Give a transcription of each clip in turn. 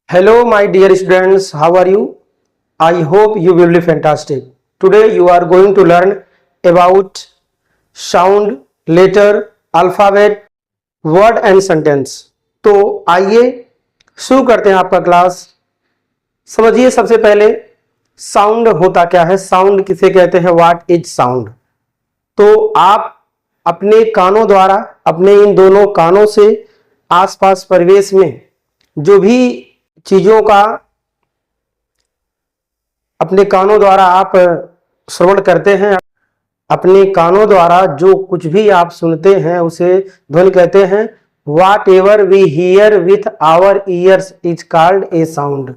Hello, my dear students. How are you? I hope you will be fantastic. Today, you are going to learn about sound, letter, alphabet, word and sentence. तो आइए शुरू करते हैं आपका class. समझिए सबसे पहले साउंड होता क्या है, साउंड किसे कहते हैं, व्हाट इज साउंड। तो आप अपने कानों द्वारा, अपने इन दोनों कानों से आसपास परिवेश में जो भी चीजों का अपने कानों द्वारा आप श्रवण करते हैं, अपने कानों द्वारा जो कुछ भी आप सुनते हैं उसे ध्वनि कहते हैं। Whatever we hear with our ears is called a sound.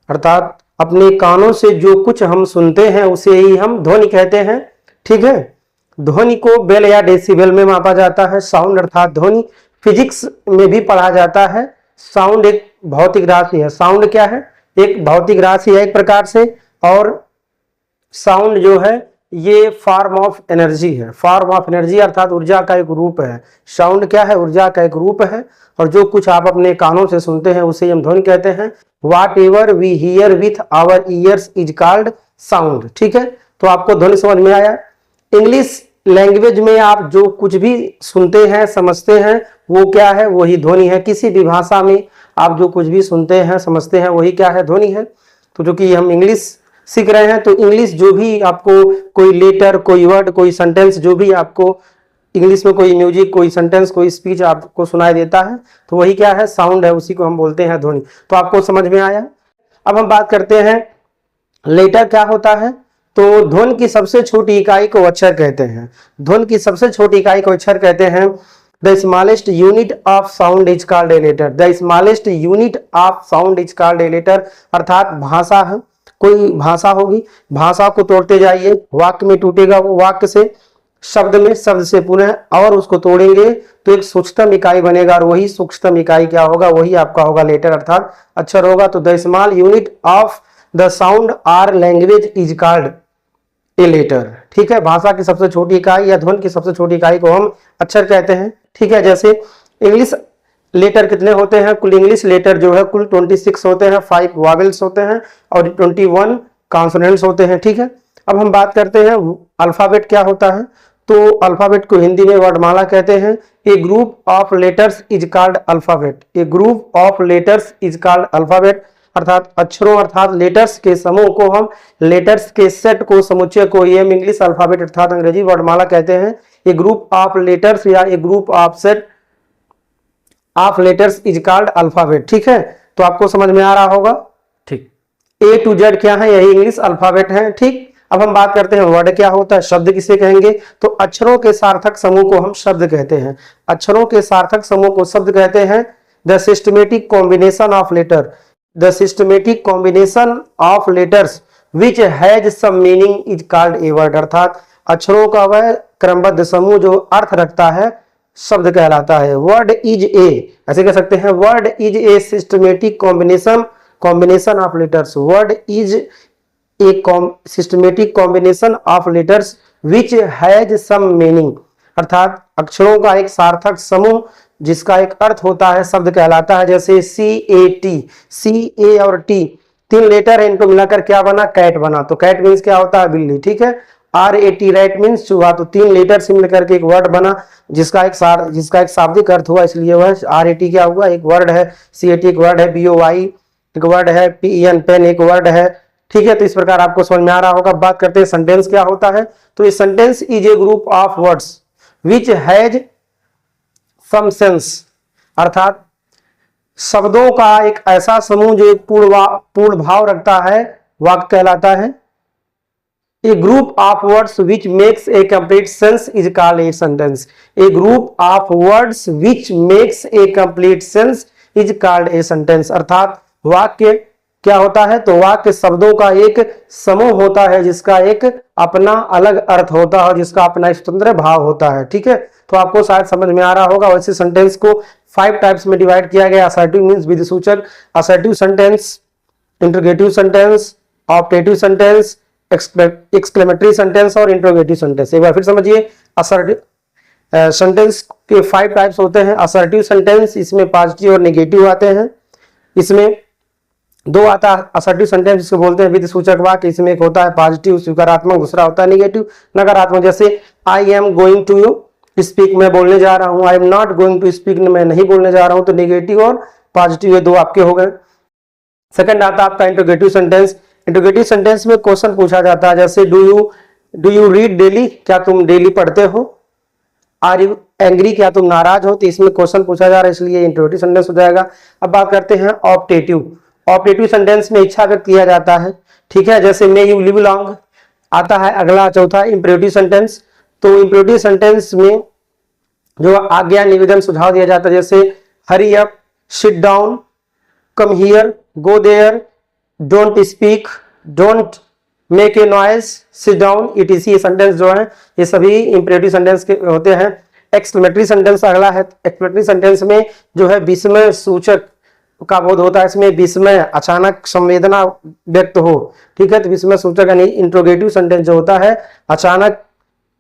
अर्थात अपने कानों से जो कुछ हम सुनते हैं उसे ही हम ध्वनि कहते हैं। ठीक है, ध्वनि को बेल या डेसिबल में मापा जाता है। साउंड अर्थात ध्वनि फिजिक्स में भी पढ़ा जाता है। साउंड एक भौतिक राशि है। साउंड क्या है? एक भौतिक राशि है एक प्रकार से। और साउंड जो है ये फॉर्म ऑफ एनर्जी है। फॉर्म ऑफ एनर्जी अर्थात ऊर्जा का एक रूप है। साउंड क्या है? ऊर्जा का एक रूप है। और जो कुछ आप अपने कानों से सुनते हैं उसे हम ध्वनि कहते हैं। Whatever we hear with our ears is called sound. ठीक है, तो आपको ध्वनि समझ में आया। इंग्लिश लैंग्वेज में आप जो कुछ भी सुनते हैं, समझते हैं, वो क्या है? वही ध्वनि है। किसी भी भाषा में आप जो कुछ भी सुनते हैं, समझते हैं, वही क्या है? ध्वनि है। तो जो कि हम इंग्लिश सीख रहे हैं तो इंग्लिश जो भी आपको कोई लेटर, कोई वर्ड, कोई सेंटेंस, जो भी आपको इंग्लिश में कोई म्यूजिक, कोई सेंटेंस, कोई स्पीच आपको सुनाई देता है तो वही क्या है? साउंड है। उसी को हम बोलते हैं ध्वनि। तो आपको समझ में आया। अब हम बात करते हैं लेटर क्या होता है। तो ध्वनि की सबसे छोटी इकाई को अक्षर कहते हैं। ध्वनि की सबसे छोटी इकाई को अक्षर कहते हैं। The smallest unit of sound is called a letter. The smallest unit of sound is called a letter. अर्थात भाषा है, कोई भाषा होगी, भाषा को तोड़ते जाइए, वाक्य में टूटेगा वो, वाक्य से शब्द में, शब्द से पुनः, और उसको तोड़ेंगे तो एक सूक्ष्मतम इकाई बनेगा। और वही सूक्ष्मतम इकाई क्या होगा? वही आपका होगा लेटर अर्थात अक्षर होगा। तो the small unit of the sound are language is called a letter. ठीक है, भाषा की सबसे छोटी इकाई या ध्वनि की सबसे छोटी इकाई को हम अक्षर कहते हैं। ठीक है, जैसे इंग्लिश लेटर कितने होते हैं? कुल इंग्लिश लेटर जो है कुल 26 होते हैं। 5 वॉवेल्स होते हैं और 21 कॉन्सोनेंट्स होते हैं। ठीक है, अब हम बात करते हैं अल्फाबेट क्या होता है। तो अल्फाबेट को हिंदी में वर्णमाला कहते हैं। A group of letters is called alphabet. A group of letters is called alphabet. अर्थात अक्षरों अर्थात लेटर्स के समूह को हम, लेटर्स के सेट को, समुच्चय को ये हम इंग्लिश अल्फाबेट अर्थात अंग्रेजी वर्णमाला कहते हैं। ए ग्रुप ऑफ लेटर्स या a group of set of letters is called alphabet. ठीक है, तो आपको समझ में आ रहा होगा। ठीक, ए टू जेड क्या है? यही इंग्लिश अल्फाबेट है। ठीक, अब हम बात करते हैं वर्ड क्या होता है, शब्द किसे कहेंगे। तो अक्षरों के सार्थक समूह को हम शब्द कहते हैं। अक्षरों के सार्थक समूह को शब्द कहते हैं। The systematic combination of letter, the systematic combination of letters which has some meaning is called a word. अर्थात अक्षरों का वह क्रमबद्ध समूह जो अर्थ रखता है शब्द कहलाता है। वर्ड इज ए, ऐसे कह सकते हैं, word is a systematic combination of letters. Word is a systematic combination of letters which has some meaning. अर्थात अक्षरों का एक सार्थक समूह जिसका एक अर्थ होता है शब्द कहलाता है। जैसे CAT, CA और T 3 लेटर है, इनको मिलाकर क्या बना? कैट बना। तो कैट मीन्स क्या होता है? बिल्ली। ठीक है, RAT रैट मीन्स चूहा। तो 3 लेटर से मिलकर के एक वर्ड बना जिसका एक शाब्दिक अर्थ हुआ, इसलिए वह RAT क्या हुआ? एक वर्ड है। CAT एक वर्ड है। BOY एक वर्ड है। PEN पेन एक वर्ड है। ठीक है, तो इस प्रकार आपको समझ में आ रहा होगा। बात करते हैं सेंटेंस क्या होता है। तो ये sentence is a group of words which has some sense. अर्थात शब्दों का एक ऐसा समूह जो एक पूर्ण भाव रखता है, वाक्य कहलाता है। A group of words which makes a complete sense is called a sentence. A group of words which makes a complete sense is called a sentence. अर्थात वाक्य क्या होता है? तो वाक्य शब्दों का एक समूह होता है जिसका एक अपना अलग अर्थ होता है, जिसका अपना स्वतंत्र भाव होता है। ठीक है, तो आपको शायद समझ में आ रहा होगा। वैसे सेंटेंस को 5 टाइप्स में डिवाइड किया गया। असर्टिव मीन्स विधि सूचक, assertive sentence, interrogative sentence, optative sentence, exclamatory sentence और इंट्रोगेटिव सेंटेंस। एक बार फिर समझिए, असर्टिव सेंटेंस के 5 टाइप्स होते हैं। असर्टिव सेंटेंस, इसमें पॉजिटिव और नेगेटिव आते हैं। इसमें दो आता है असर्टिव सेंटेंस जिसको बोलते हैं विद सूचक वाक्य। इसमें एक होता है पॉजिटिव सकारात्मक, दूसरा होता है निगेटिव नकारात्मक। जैसे I am going to speak, मैं बोलने जा रहा हूं। I am not going to speak, मैं नहीं बोलने जा रहा हूं। तो निगेटिव और पॉजिटिव ये दो आपके हो गए। सेकंड आता है आपका इंट्रोगेटिव सेंटेंस। इंट्रोगेटिव सेंटेंस में क्वेश्चन पूछा जाता है, जैसे डू यू रीड डेली, क्या तुम डेली पढ़ते हो। आर यू एंग्री, क्या तुम नाराज हो। तो इसमें क्वेश्चन पूछा जा रहा है, इसलिए इंट्रोगेटिव सेंटेंस हो जाएगा। अब बात करते हैं ऑप्टेटिव। ऑप्टेटिव सेंटेंस में इच्छा व्यक्त किया जाता है, ठीक है। जैसे मे यू लिव लॉन्ग आता है अगला, चौथा इंपेरेटिव सेंटेंस। तो इंपेरेटिव सेंटेंस में जो आज्ञा निवेदन सुझाव दिया जाता है, जैसे hurry up, sit down, come here, go there, don't speak, don't make a noise, sit down, etc। Sentence जो है ये सभी इंपेरेटिव सेंटेंस के होते हैं। एक्सक्लेमेटरी सेंटेंस अगला है। एक्सक्लेमेटरी सेंटेंस में जो है विस्मय सूचक का बोध होता है। इसमें विस्मय, अचानक संवेदना व्यक्त हो, ठीक है। तो विस्मय सूचक यानी इंट्रोगेटिव सेंटेंस जो होता है अचानक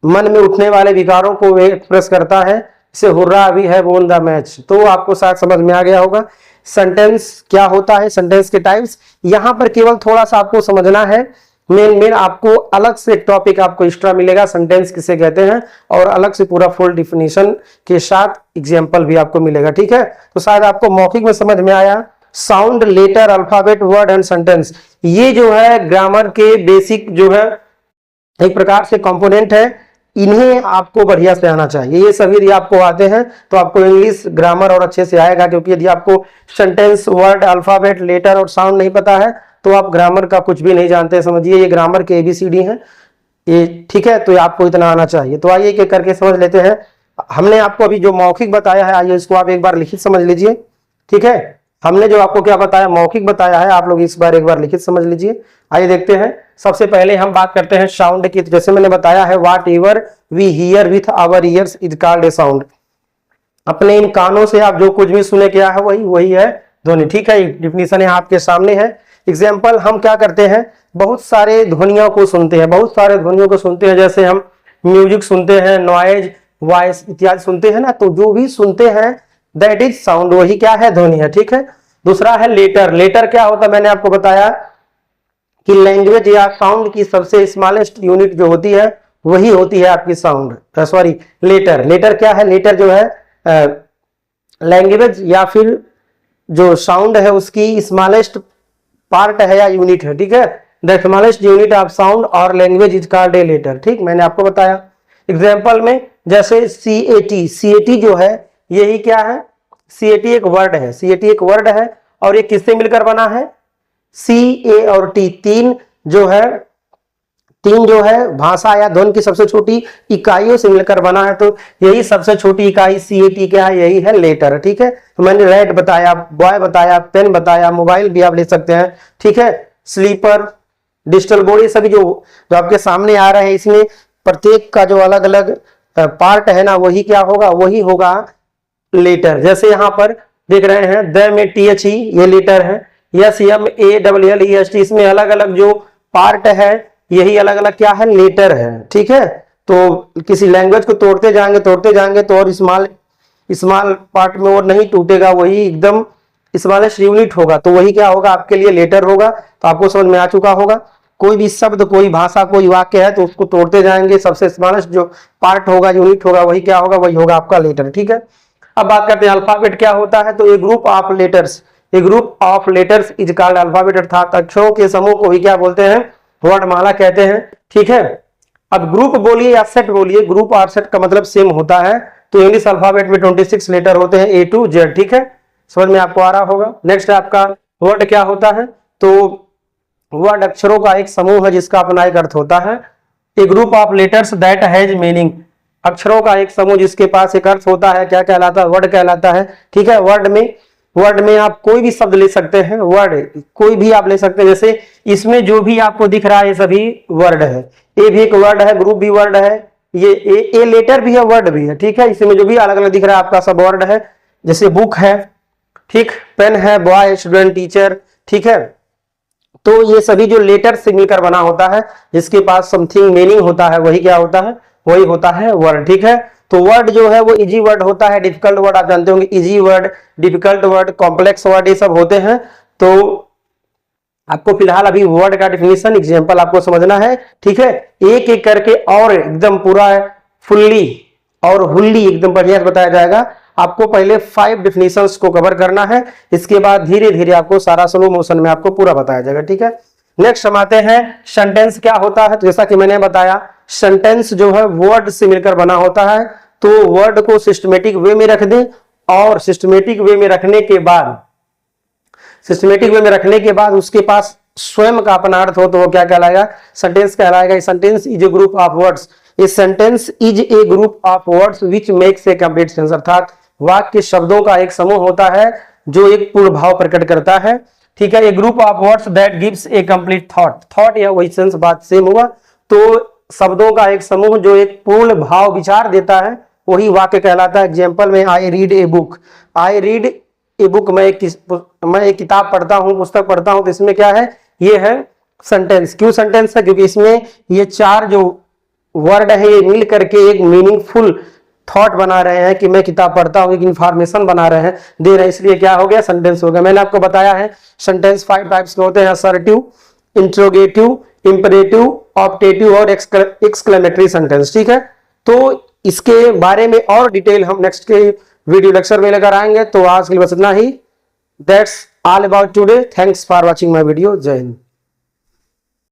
मन में उठने वाले विकारों को एक्सप्रेस करता है। इसे हुर्रा अभी है वोन द मैच। तो आपको शायद समझ में आ गया होगा सेंटेंस क्या होता है, सेंटेंस के टाइप्स। यहां पर केवल थोड़ा सा आपको समझना है। मेन आपको अलग से एक टॉपिक आपको एक्स्ट्रा मिलेगा, सेंटेंस किसे कहते हैं, और अलग से पूरा फुल डिफिनीशन के साथ एग्जांपल भी आपको मिलेगा, ठीक है। तो शायद आपको मौखिक में समझ में आया। Sound, letter, alphabet, word and sentence, ये जो है ग्रामर के बेसिक जो है एक प्रकार से कंपोनेंट है। इन्हें आपको बढ़िया से आना चाहिए। ये सभी यदि आपको आते हैं तो आपको इंग्लिश ग्रामर और अच्छे से आएगा। क्योंकि यदि आपको सेंटेंस, वर्ड, अल्फाबेट, लेटर और साउंड नहीं पता है तो आप ग्रामर का कुछ भी नहीं जानते। समझिए ये ग्रामर के ABCD हैं ये, ठीक है। तो आपको इतना आना चाहिए। तो आइए एक करके समझ लेते हैं। हमने आपको अभी जो मौखिक बताया है, आइए इसको आप एक बार लिखित समझ लीजिए, ठीक है। हमने जो आपको क्या बताया, मौखिक बताया है, आप लोग इस बार एक बार लिखित समझ लीजिए। आइए देखते हैं। सबसे पहले हम बात करते हैं साउंड की। जैसे मैंने बताया है, whatever we hear with our ears is called a sound. अपने इन कानों से आप जो कुछ भी सुने क्या है वही है ध्वनि, ठीक है। डिफिनीशन यहाँ आपके सामने है। एग्जाम्पल, हम क्या करते हैं, बहुत सारे ध्वनियों को सुनते हैं, बहुत सारे ध्वनियों को सुनते हैं। जैसे हम म्यूजिक सुनते हैं, नॉइज, वॉइस इत्यादि सुनते हैं ना। तो जो भी सुनते हैं दैट इज साउंड, वही क्या है, ध्वनि है, ठीक है। दूसरा है लेटर। लेटर क्या होता है, मैंने आपको बताया कि लैंग्वेज या साउंड की सबसे स्मॉलेस्ट यूनिट जो होती है वही होती है आपकी साउंड, सॉरी लेटर। लेटर क्या है, लेटर जो है लैंग्वेज या फिर जो साउंड है उसकी स्मॉलेस्ट पार्ट है या यूनिट है, ठीक है। The smallest unit of sound और language is called a letter, ठीक, मैंने आपको बताया। एग्जाम्पल में जैसे CAT, CAT जो है यही क्या है, CAT एक वर्ड है, CAT एक वर्ड है। और ये किससे मिलकर बना है, C, A और T, तीन जो है भाषा या ध्वनि की सबसे छोटी इकाइयों से मिलकर बना है। तो यही सबसे छोटी इकाई CAT क्या है, यही है लेटर, ठीक है। तो मैंने रेड बताया, बॉय बताया, पेन बताया, मोबाइल भी आप ले सकते हैं, ठीक है। स्लीपर, डिजिटल बोर्ड, ये सभी जो आपके सामने आ रहे हैं, इसमें प्रत्येक का जो अलग अलग पार्ट है ना, वही क्या होगा, वही होगा लेटर। जैसे यहाँ पर देख रहे हैं द में THE, ये लेटर है। SMALLEST, इसमें अलग अलग जो पार्ट है यही अलग अलग क्या है, लेटर है, ठीक है। तो किसी लैंग्वेज को तोड़ते जाएंगे तो और स्मॉल पार्ट में और नहीं टूटेगा, वही एकदम स्मॉलेस्ट यूनिट होगा। तो वही क्या होगा, आपके लिए लेटर होगा। तो आपको समझ में आ चुका होगा। कोई भी शब्द, कोई भाषा, कोई वाक्य है तो उसको तोड़ते जाएंगे, सबसे स्मॉलेस्ट जो पार्ट होगा, यूनिट होगा, वही क्या होगा, वही होगा आपका लेटर, ठीक है। अब बात करते हैं अल्फाबेट क्या होता है। तो a group of letters is called alphabet, अर्थात अक्षरों के समूह को ही क्या बोलते हैं, वर्णमाला कहते हैं, ठीक है। अब ग्रुप बोलिए या सेट बोलिए, ग्रुप और सेट का मतलब सेम होता है। तो इंग्लिश अल्फाबेट में 26 लेटर होते हैं A to Z, ठीक है। समझ में आपको आ रहा होगा। नेक्स्ट आपका वर्ड क्या होता है। तो वर्ड अक्षरों का एक समूह है जिसका अपना एक अर्थ होता है। A group of letters that has meaning, अक्षरों का एक समूह जिसके पास एक अर्थ होता है, क्या कहलाता है, वर्ड कहलाता है, ठीक है। वर्ड में आप कोई भी शब्द ले सकते हैं, वर्ड कोई भी आप ले सकते हैं। जैसे इसमें जो भी आपको दिख रहा है ये सभी वर्ड है। ए भी एक वर्ड है, ग्रुप भी वर्ड है, ये ए लेटर भी है, वर्ड भी है, ठीक है। इसमें जो भी अलग अलग दिख रहा है आपका सब वर्ड है। जैसे बुक है, ठीक, पेन है, बॉय, स्टूडेंट, टीचर, ठीक है। तो ये सभी जो लेटर से मिलकर बना होता है, जिसके पास समथिंग मीनिंग होता है, वही क्या होता है, वही होता है वर्ड, ठीक है। तो वर्ड जो है वो इजी वर्ड होता है, डिफिकल्ट वर्ड आप जानते होंगे, easy word, difficult word, complex word, ये सब होते हैं। तो आपको फिलहाल अभी वर्ड का डिफिनीशन एग्जांपल आपको समझना है, ठीक है। एक एक करके और एकदम पूरा फुल्ली और हुल्ली एकदम बढ़िया से बताया जाएगा। आपको पहले 5 डिफिनीशंस को कवर करना है, इसके बाद धीरे धीरे आपको सारा स्लो मोशन में आपको पूरा बताया जाएगा, ठीक है। नेक्स्ट हम आते हैं सेंटेंस क्या होता है। तो जैसा कि मैंने बताया सेंटेंस जो है वर्ड से मिलकर बना होता है, तो वर्ड को सिस्टमेटिक वे में रख दें और सिस्टमेटिक वे में रखने के बाद उसके पास स्वयं का अपना अर्थ हो तो वो क्या कहलाएगा, सेंटेंस कहलाएगा। Sentence is a group of words, a sentence is a group of words which makes a complete sense, अर्थात वाक्य शब्दों का एक समूह होता है जो एक पूर्ण भाव प्रकट करता है, ठीक है। A group of words that gives a complete thought या वही सेंस, बात सेम हुआ। तो शब्दों का एक समूह जो एक पूर्ण भाव विचार देता है वही वाक्य कहलाता है। एग्जाम्पल में I read a book, I read a book, मैं एक किताब पढ़ता हूं, पुस्तक पढ़ता हूं, तो इसमें क्या है, ये है सेंटेंस। क्यों सेंटेंस है, क्योंकि इसमें ये 4 जो वर्ड है ये मिल करके एक मीनिंगफुल थॉट बना रहे हैं कि मैं किताब पढ़ता हूं, एक इंफॉर्मेशन बना रहे हैं, दे रहे हैं, इसलिए क्या हो गया, सेंटेंस हो गया। मैंने आपको बताया है सेंटेंस 5 टाइप्स के होते हैं, असर्टिव, इंट्रोगेटिव, इंपरेटिव, ऑप्टेटिव और एक्सक्लेमेटरी सेंटेंस, ठीक है। तो इसके बारे में और डिटेल हम नेक्स्ट के वीडियो लेक्चर में लेकर आएंगे। तो आज के लिए बस इतना ही। That's all about today. Thanks for watching my video. जय हिंद।